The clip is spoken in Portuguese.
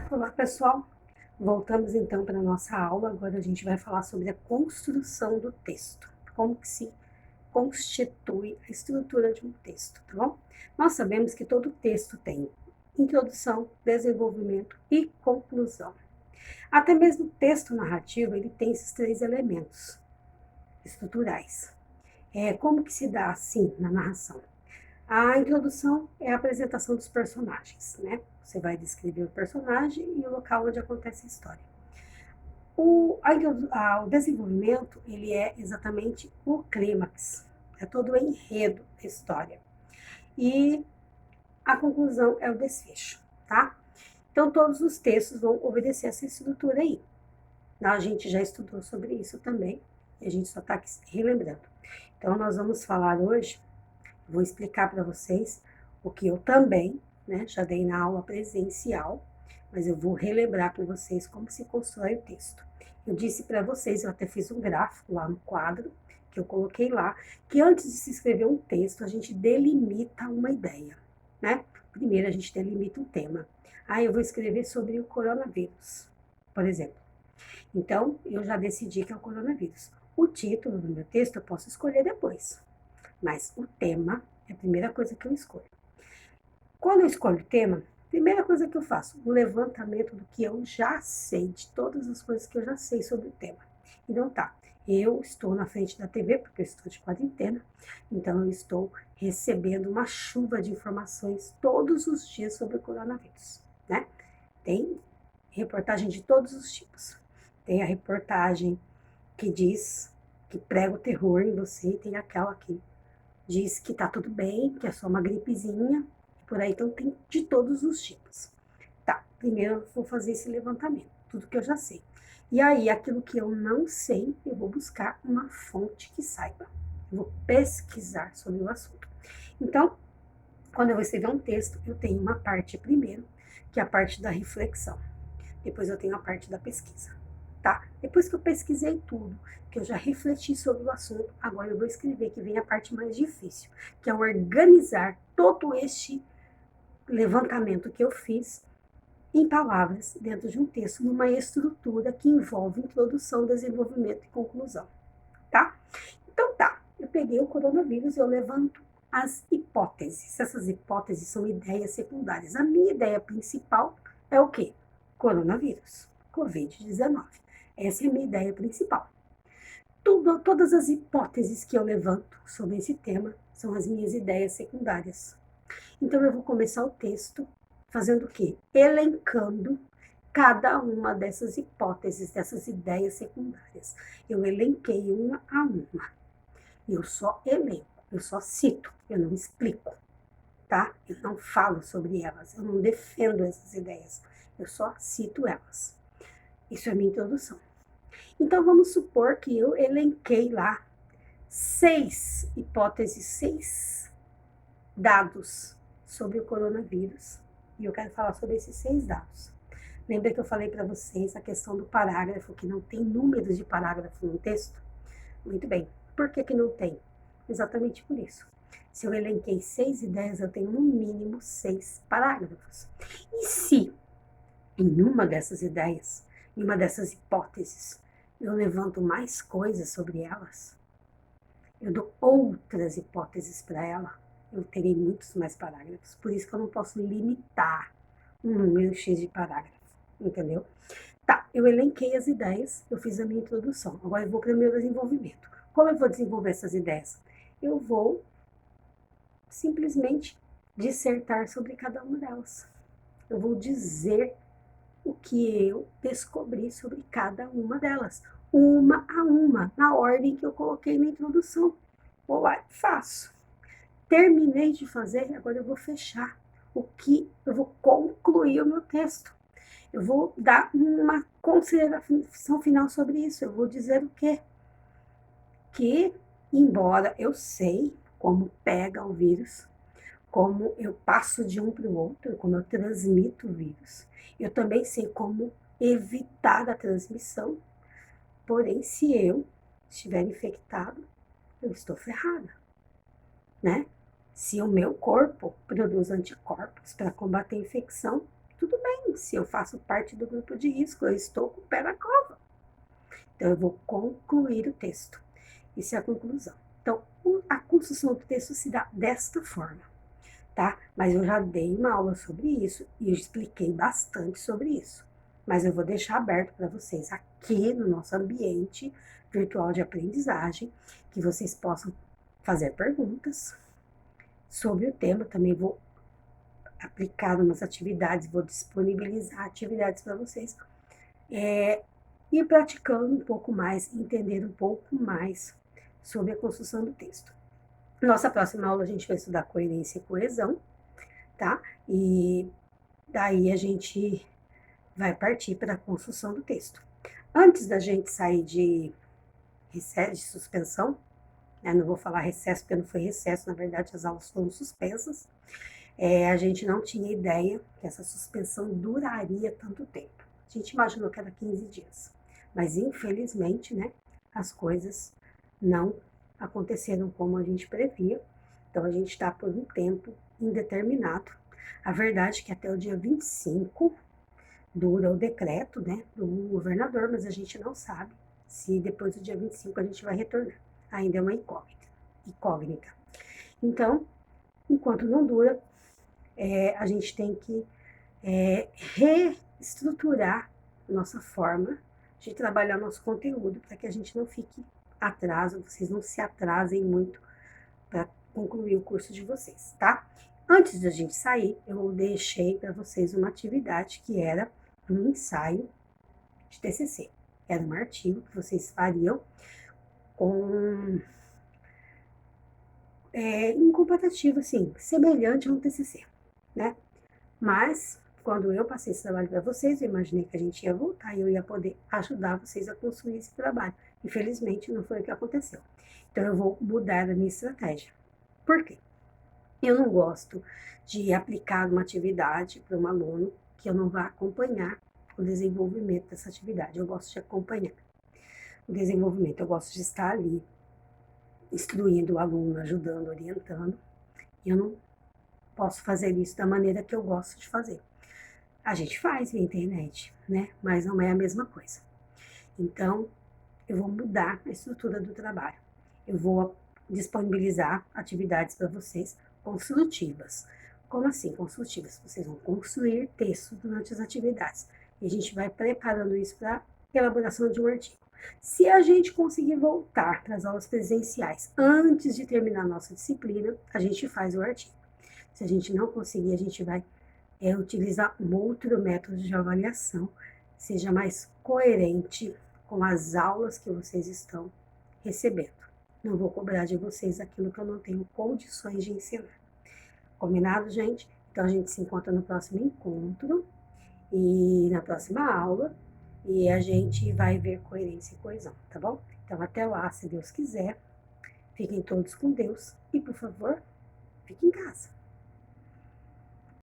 Olá, pessoal! Voltamos então para a nossa aula. Agora a gente vai falar sobre a construção do texto. Como que se constitui a estrutura de um texto, tá bom? Nós sabemos que todo texto tem introdução, desenvolvimento e conclusão. Até mesmo o texto narrativo, ele tem esses três elementos estruturais. Como que se dá assim na narração? A introdução é a apresentação dos personagens, né? Você vai descrever o personagem e o local onde acontece a história. O desenvolvimento, ele é exatamente o clímax, é todo o enredo da história. E a conclusão é o desfecho, tá? Então, todos os textos vão obedecer essa estrutura aí. A gente já estudou sobre isso também, e a gente só está aqui relembrando. Então, nós vamos falar hoje, vou explicar para vocês o que eu também, né, já dei na aula presencial, mas eu vou relembrar com vocês como se constrói o texto. Eu disse para vocês, eu até fiz um gráfico lá no quadro, que eu coloquei lá, que antes de se escrever um texto, a gente delimita uma ideia, né? Primeiro a gente delimita um tema. Eu vou escrever sobre o coronavírus, por exemplo. Então, eu já decidi que é o coronavírus. O título do meu texto eu posso escolher depois, mas o tema é a primeira coisa que eu escolho. Quando eu escolho o tema, a primeira coisa que eu faço, o levantamento do que eu já sei, de todas as coisas que eu já sei sobre o tema. Então tá, eu estou na frente da TV, porque eu estou de quarentena, então eu estou recebendo uma chuva de informações todos os dias sobre o coronavírus, né? Tem reportagem de todos os tipos. Tem a reportagem que diz, que prega o terror em você, e tem aquela que diz que tá tudo bem, que é só uma gripezinha, por aí, então tem de todos os tipos. Tá, primeiro eu vou fazer esse levantamento, tudo que eu já sei. E aí, aquilo que eu não sei, eu vou buscar uma fonte que saiba. Eu vou pesquisar sobre o assunto. Então, quando eu vou escrever um texto, eu tenho uma parte primeiro, que é a parte da reflexão. Depois eu tenho a parte da pesquisa, tá? Depois que eu pesquisei tudo, que eu já refleti sobre o assunto, agora eu vou escrever, que vem a parte mais difícil, que é organizar todo este levantamento que eu fiz em palavras dentro de um texto, numa estrutura que envolve introdução, desenvolvimento e conclusão, tá? Então tá, eu peguei o coronavírus, eu levanto as hipóteses. Essas hipóteses são ideias secundárias. A minha ideia principal é o quê? Coronavírus, Covid-19. Essa é a minha ideia principal. Todas as hipóteses que eu levanto sobre esse tema são as minhas ideias secundárias. Então, eu vou começar o texto fazendo o quê? Elencando cada uma dessas hipóteses, dessas ideias secundárias. Eu elenquei uma a uma. Eu só elenco, eu só cito, eu não explico, tá? Eu não falo sobre elas, eu não defendo essas ideias, eu só cito elas. Isso é minha introdução. Então, vamos supor que eu elenquei lá 6 hipóteses, 6 dados sobre o coronavírus. E eu quero falar sobre esses 6 dados. Lembra que eu falei para vocês a questão do parágrafo, que não tem números de parágrafo no texto? Muito bem. Por que não tem? Exatamente por isso. Se eu elenquei 6 ideias, eu tenho no mínimo 6 parágrafos. E se em uma dessas ideias, em uma dessas hipóteses, eu levanto mais coisas sobre elas, eu dou outras hipóteses para ela, eu terei muitos mais parágrafos. Por isso que eu não posso limitar um número X de parágrafos, entendeu? Tá, eu elenquei as ideias, eu fiz a minha introdução. Agora eu vou para o meu desenvolvimento. Como eu vou desenvolver essas ideias? Eu vou simplesmente dissertar sobre cada uma delas. Eu vou dizer o que eu descobri sobre cada uma delas, uma a uma, na ordem que eu coloquei na introdução. Vou lá e faço. Terminei de fazer, agora eu vou fechar eu vou concluir o meu texto. Eu vou dar uma consideração final sobre isso. Eu vou dizer o quê? Que, embora eu sei como pega o vírus, como eu passo de um para o outro, como eu transmito o vírus, eu também sei como evitar a transmissão. Porém, se eu estiver infectado, eu estou ferrada, né? Se o meu corpo produz anticorpos para combater a infecção, tudo bem, se eu faço parte do grupo de risco, eu estou com o pé na cova. Então, eu vou concluir o texto. Isso é a conclusão. Então, a construção do texto se dá desta forma, tá? Mas eu já dei uma aula sobre isso e eu expliquei bastante sobre isso. Mas eu vou deixar aberto para vocês aqui no nosso ambiente virtual de aprendizagem, que vocês possam fazer perguntas sobre o tema. Também vou aplicar umas atividades, vou disponibilizar atividades para vocês. Ir praticando um pouco mais, entender um pouco mais sobre a construção do texto. Nossa próxima aula a gente vai estudar coerência e coesão, tá? E daí a gente vai partir para a construção do texto. Antes da gente sair de recesso, de suspensão, né? Não vou falar recesso porque não foi recesso, na verdade as aulas foram suspensas. A gente não tinha ideia que essa suspensão duraria tanto tempo. A gente imaginou que era 15 dias. Mas, infelizmente, né, as coisas não aconteceram como a gente previa. Então, a gente está por um tempo indeterminado. A verdade é que até o dia 25 dura o decreto, né, do governador, mas a gente não sabe se depois do dia 25 a gente vai retornar. Ainda é uma incógnita. Então, enquanto não dura, a gente tem que reestruturar nossa forma de trabalhar nosso conteúdo para que a gente não fique atraso, vocês não se atrasem muito para concluir o curso de vocês, tá? Antes da gente sair, eu deixei para vocês uma atividade que era um ensaio de TCC. Era um artigo que vocês fariam com um comparativo, assim, semelhante a um TCC, né? Mas, quando eu passei esse trabalho para vocês, eu imaginei que a gente ia voltar e eu ia poder ajudar vocês a construir esse trabalho. Infelizmente, não foi o que aconteceu. Então, eu vou mudar a minha estratégia. Por quê? Eu não gosto de aplicar uma atividade para um aluno que eu não vá acompanhar o desenvolvimento dessa atividade. Eu gosto de acompanhar o desenvolvimento. Eu gosto de estar ali, instruindo o aluno, ajudando, orientando. Eu não posso fazer isso da maneira que eu gosto de fazer. A gente faz na internet, né? Mas não é a mesma coisa. Então, eu vou mudar a estrutura do trabalho. Eu vou disponibilizar atividades para vocês construtivas. Como assim construtivas? Vocês vão construir textos durante as atividades. E a gente vai preparando isso para elaboração de um artigo. Se a gente conseguir voltar para as aulas presenciais antes de terminar a nossa disciplina, a gente faz o artigo. Se a gente não conseguir, a gente vai utilizar um outro método de avaliação, seja mais coerente com as aulas que vocês estão recebendo. Não vou cobrar de vocês aquilo que eu não tenho condições de ensinar. Combinado, gente? Então, a gente se encontra no próximo encontro e na próxima aula e a gente vai ver coerência e coesão, tá bom? Então, até lá, se Deus quiser. Fiquem todos com Deus e, por favor, fiquem em casa.